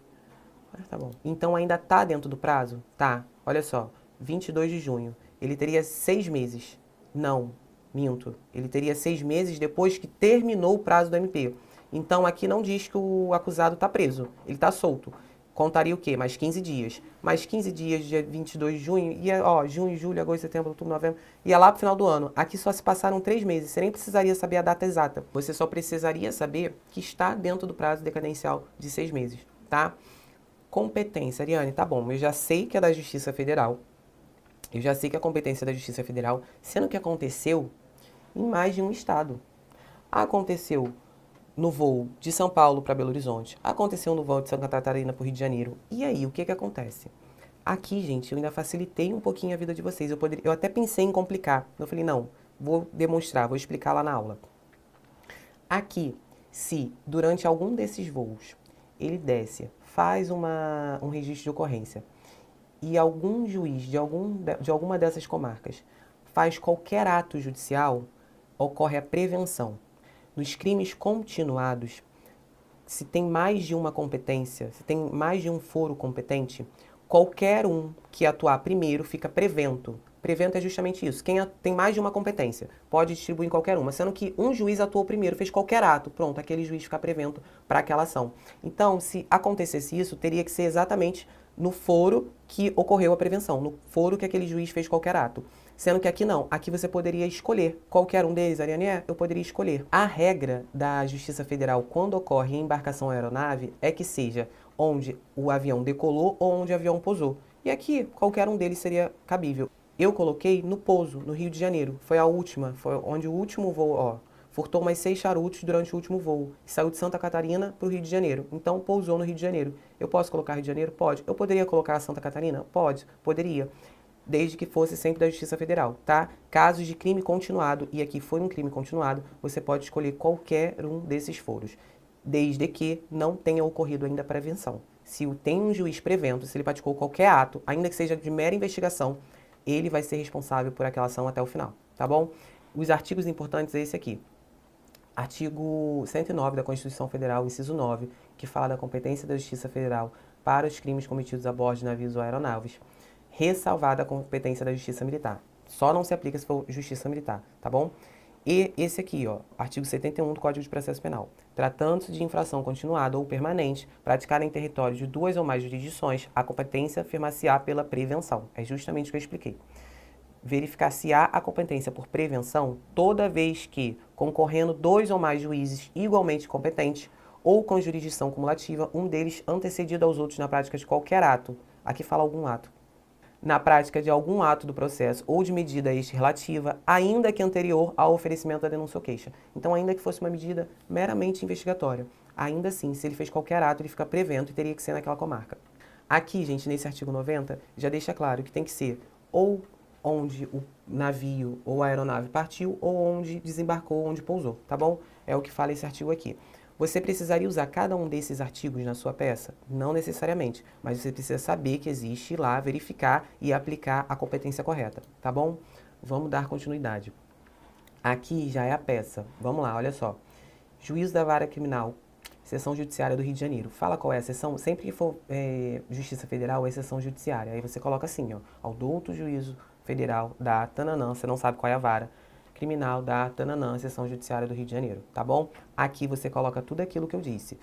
Tá bom. Então ainda tá dentro do prazo? Tá. Olha só. 22 de junho. Ele teria 6 meses. Não, minto. Ele teria 6 meses depois que terminou o prazo do MP. Então aqui não diz que o acusado está preso. Ele está solto. Contaria o quê? Mais 15 dias. Mais 15 dias, dia 22 de junho, ia, ó, junho, julho, agosto, setembro, outubro, novembro, ia lá pro final do ano. Aqui só se passaram 3 meses. Você nem precisaria saber a data exata. Você só precisaria saber que está dentro do prazo decadencial de 6 meses, tá? Competência, Ariane, tá bom, eu já sei que é da Justiça Federal. Eu já sei que é a competência da Justiça Federal, sendo que aconteceu em mais de um estado. Aconteceu no voo de São Paulo para Belo Horizonte. Aconteceu no voo de Santa Catarina para o Rio de Janeiro. E aí, o que acontece? Aqui, gente, eu ainda facilitei um pouquinho a vida de vocês. Eu até pensei em complicar. Eu falei, não, vou demonstrar, vou explicar lá na aula. Aqui, se durante algum desses voos ele desce, faz um registro de ocorrência e algum juiz de alguma dessas comarcas faz qualquer ato judicial, ocorre a prevenção. Nos crimes continuados, se tem mais de uma competência, se tem mais de um foro competente, qualquer um que atuar primeiro fica prevento. Prevento é justamente isso. Quem tem mais de uma competência pode distribuir em qualquer uma, sendo que um juiz atuou primeiro, fez qualquer ato, pronto, aquele juiz fica prevento para aquela ação. Então, se acontecesse isso, teria que ser exatamente no foro que ocorreu a prevenção, no foro que aquele juiz fez qualquer ato. Sendo que aqui não, aqui você poderia escolher qualquer um deles, Ariane, eu poderia escolher. A regra da Justiça Federal quando ocorre em embarcação ou aeronave é que seja onde o avião decolou ou onde o avião pousou. E aqui, qualquer um deles seria cabível. Eu coloquei no pouso, no Rio de Janeiro. Foi a última, foi onde o último voo, ó, furtou mais 6 charutos durante o último voo. Saiu de Santa Catarina para o Rio de Janeiro. Então, pousou no Rio de Janeiro. Eu posso colocar Rio de Janeiro? Pode. Eu poderia colocar Santa Catarina? Pode. Poderia. Desde que fosse sempre da Justiça Federal, tá? Casos de crime continuado, e aqui foi um crime continuado, você pode escolher qualquer um desses foros, desde que não tenha ocorrido ainda a prevenção. Se tem um juiz prevento, se ele praticou qualquer ato, ainda que seja de mera investigação, ele vai ser responsável por aquela ação até o final, tá bom? Os artigos importantes é esse aqui. Artigo 109 da Constituição Federal, inciso 9, que fala da competência da Justiça Federal para os crimes cometidos a bordo de navios ou aeronaves, ressalvada a competência da Justiça Militar. Só não se aplica se for Justiça Militar, tá bom? E esse aqui, ó, artigo 71 do Código de Processo Penal. Tratando-se de infração continuada ou permanente, praticada em território de 2 ou mais jurisdições, a competência afirmar-se-á pela prevenção. É justamente o que eu expliquei. Verificar-se há a competência por prevenção toda vez que, concorrendo 2 ou mais juízes igualmente competentes ou com jurisdição cumulativa, um deles antecedido aos outros na prática de qualquer ato. Aqui fala algum ato. Na prática de algum ato do processo ou de medida a este relativa, ainda que anterior ao oferecimento da denúncia ou queixa. Então, ainda que fosse uma medida meramente investigatória, ainda assim, se ele fez qualquer ato, ele fica prevento e teria que ser naquela comarca. Aqui, gente, nesse artigo 90, já deixa claro que tem que ser ou onde o navio ou a aeronave partiu ou onde desembarcou, onde pousou, tá bom? É o que fala esse artigo aqui. Você precisaria usar cada um desses artigos na sua peça? Não necessariamente, mas você precisa saber que existe lá, verificar e aplicar a competência correta, tá bom? Vamos dar continuidade. Aqui já é a peça. Vamos lá, olha só. Juízo da Vara Criminal, Seção Judiciária do Rio de Janeiro. Fala qual é a seção? Sempre que for Justiça Federal, é seção judiciária. Aí você coloca assim, ó, ao douto juízo federal da Tananã, você não sabe qual é a vara criminal da Tananã, Seção Judiciária do Rio de Janeiro, tá bom? Aqui você coloca tudo aquilo que eu disse.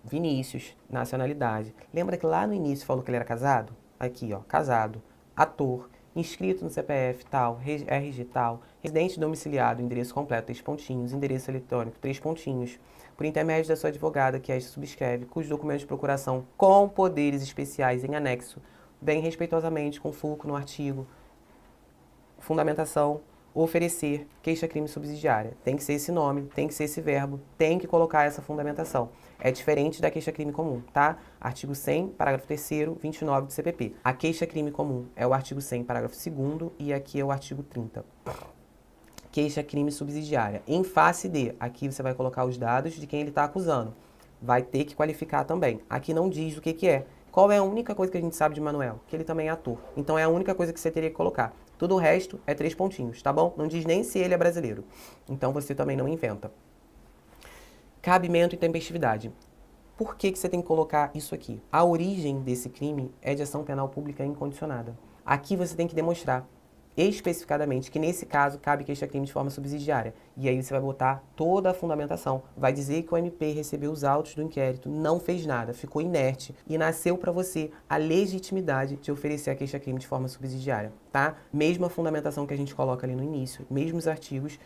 Vinícius, nacionalidade. Lembra que lá no início falou que ele era casado? Aqui, ó, casado, ator, inscrito no CPF tal, RG tal, residente domiciliado, endereço completo, 3 pontinhos, endereço eletrônico, 3 pontinhos, por intermédio da sua advogada, que esta subscreve, cujos documentos de procuração com poderes especiais em anexo, bem respeitosamente com fulcro no artigo, fundamentação, oferecer, queixa-crime subsidiária. Tem que ser esse nome, tem que ser esse verbo, tem que colocar essa fundamentação. É diferente da queixa-crime comum, tá? Artigo 100, parágrafo 3º, 29 do CPP. A queixa-crime comum é o artigo 100, parágrafo 2º, e aqui é o artigo 30. Queixa-crime subsidiária. Em face de, aqui você vai colocar os dados de quem ele está acusando. Vai ter que qualificar também. Aqui não diz o que é. Qual é a única coisa que a gente sabe de Manuel? Que ele também é ator. Então é a única coisa que você teria que colocar. Tudo o resto é 3 pontinhos, tá bom? Não diz nem se ele é brasileiro. Então você também não inventa. Cabimento e tempestividade. Por que você tem que colocar isso aqui? A origem desse crime é de ação penal pública incondicionada. Aqui você tem que demonstrar especificadamente que nesse caso cabe queixa-crime de forma subsidiária. E aí você vai botar toda a fundamentação. Vai dizer que o MP recebeu os autos do inquérito, não fez nada, ficou inerte e nasceu para você a legitimidade de oferecer a queixa-crime de forma subsidiária, tá? Mesma fundamentação que a gente coloca ali no início, mesmos artigos.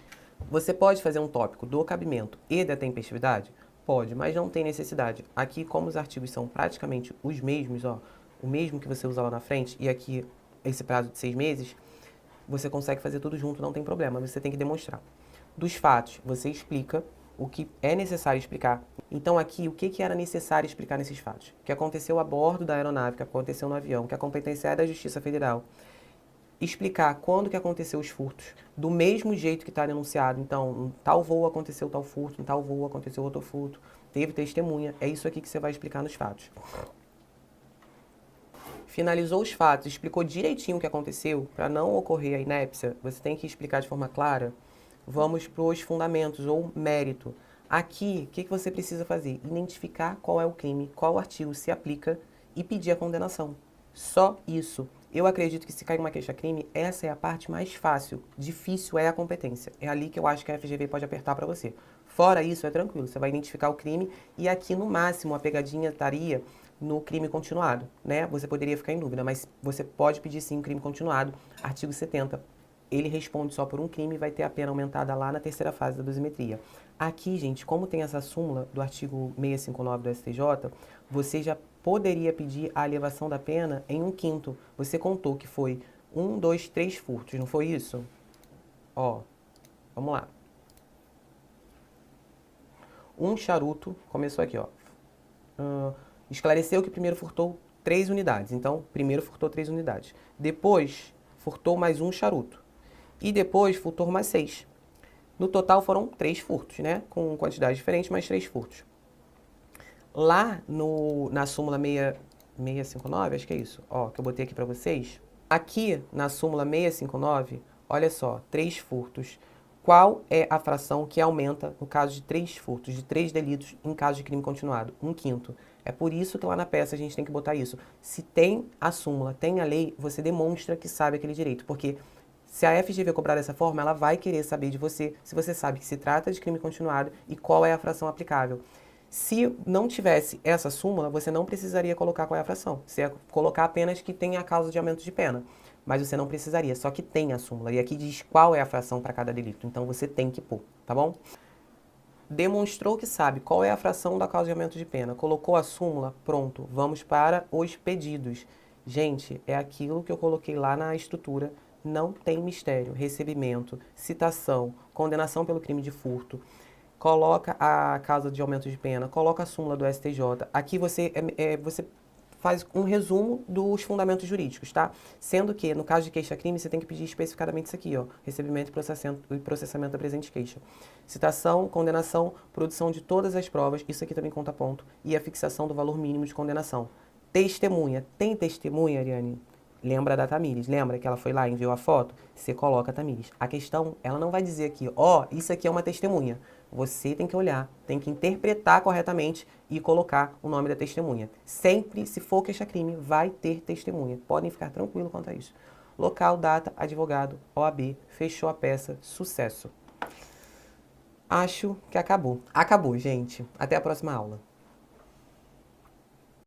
Você pode fazer um tópico do cabimento e da tempestividade? Pode, mas não tem necessidade. Aqui, como os artigos são praticamente os mesmos, ó, o mesmo que você usa lá na frente, e aqui esse prazo de 6 meses, você consegue fazer tudo junto, não tem problema, você tem que demonstrar. Dos fatos, você explica o que é necessário explicar. Então aqui, o que era necessário explicar nesses fatos? O que aconteceu a bordo da aeronave, o que aconteceu no avião, que a competência é da Justiça Federal. Explicar quando que aconteceu os furtos, do mesmo jeito que está denunciado. Então, em tal voo aconteceu tal furto, em tal voo aconteceu outro furto, teve testemunha. É isso aqui que você vai explicar nos fatos. Finalizou os fatos, explicou direitinho o que aconteceu, para não ocorrer a inépcia, você tem que explicar de forma clara. Vamos para os fundamentos ou mérito. Aqui, o que você precisa fazer? Identificar qual é o crime, qual artigo se aplica e pedir a condenação. Só isso. Eu acredito que se cair uma queixa-crime, essa é a parte mais fácil. Difícil é a competência. É ali que eu acho que a FGV pode apertar para você. Fora isso, é tranquilo. Você vai identificar o crime e aqui, no máximo, a pegadinha estaria no crime continuado, né? Você poderia ficar em dúvida, mas você pode pedir sim um crime continuado. Artigo 70. Ele responde só por um crime e vai ter a pena aumentada lá na terceira fase da dosimetria. Aqui, gente, como tem essa súmula do artigo 659 do STJ, você já poderia pedir a elevação da pena em 1/5. Você contou que foi 1, 2, 3 furtos, não foi isso? Ó, vamos lá. Um charuto, começou aqui, ó. Esclareceu que primeiro furtou 3 unidades. Então, primeiro furtou 3 unidades. Depois, furtou mais um charuto. E depois, furtou mais 6. No total, foram 3 furtos, né? Com quantidades diferentes, mas 3 furtos. Lá na súmula 659, acho que é isso, ó, que eu botei aqui para vocês. Aqui, na súmula 659, olha só, 3 furtos. Qual é a fração que aumenta no caso de 3 furtos, de 3 delitos em caso de crime continuado? 1/5. É por isso que lá na peça a gente tem que botar isso. Se tem a súmula, tem a lei, você demonstra que sabe aquele direito. Porque se a FGV cobrar dessa forma, ela vai querer saber de você se você sabe que se trata de crime continuado e qual é a fração aplicável. Se não tivesse essa súmula, você não precisaria colocar qual é a fração. Você ia colocar apenas que tem a causa de aumento de pena. Mas você não precisaria, só que tem a súmula. E aqui diz qual é a fração para cada delito. Então você tem que pôr, tá bom? Demonstrou que sabe qual é a fração da causa de aumento de pena. Colocou a súmula, pronto. Vamos para os pedidos. Gente, é aquilo que eu coloquei lá na estrutura. Não tem mistério. Recebimento, citação, condenação pelo crime de furto. Coloca a causa de aumento de pena, coloca a súmula do STJ. Aqui você faz um resumo dos fundamentos jurídicos, tá? Sendo que, no caso de queixa-crime, você tem que pedir especificadamente isso aqui, ó. Recebimento e processamento da presente queixa. Citação, condenação, produção de todas as provas, isso aqui também conta ponto, e a fixação do valor mínimo de condenação. Testemunha. Tem testemunha, Ariane? Lembra da Tamires? Lembra que ela foi lá e enviou a foto? Você coloca a Tamires. A questão, ela não vai dizer aqui, ó, isso aqui é uma testemunha. Você tem que olhar, tem que interpretar corretamente e colocar o nome da testemunha. Sempre, se for queixa-crime, vai ter testemunha. Podem ficar tranquilos quanto a isso. Local, data, advogado, OAB, fechou a peça, sucesso. Acho que acabou. Acabou, gente. Até a próxima aula.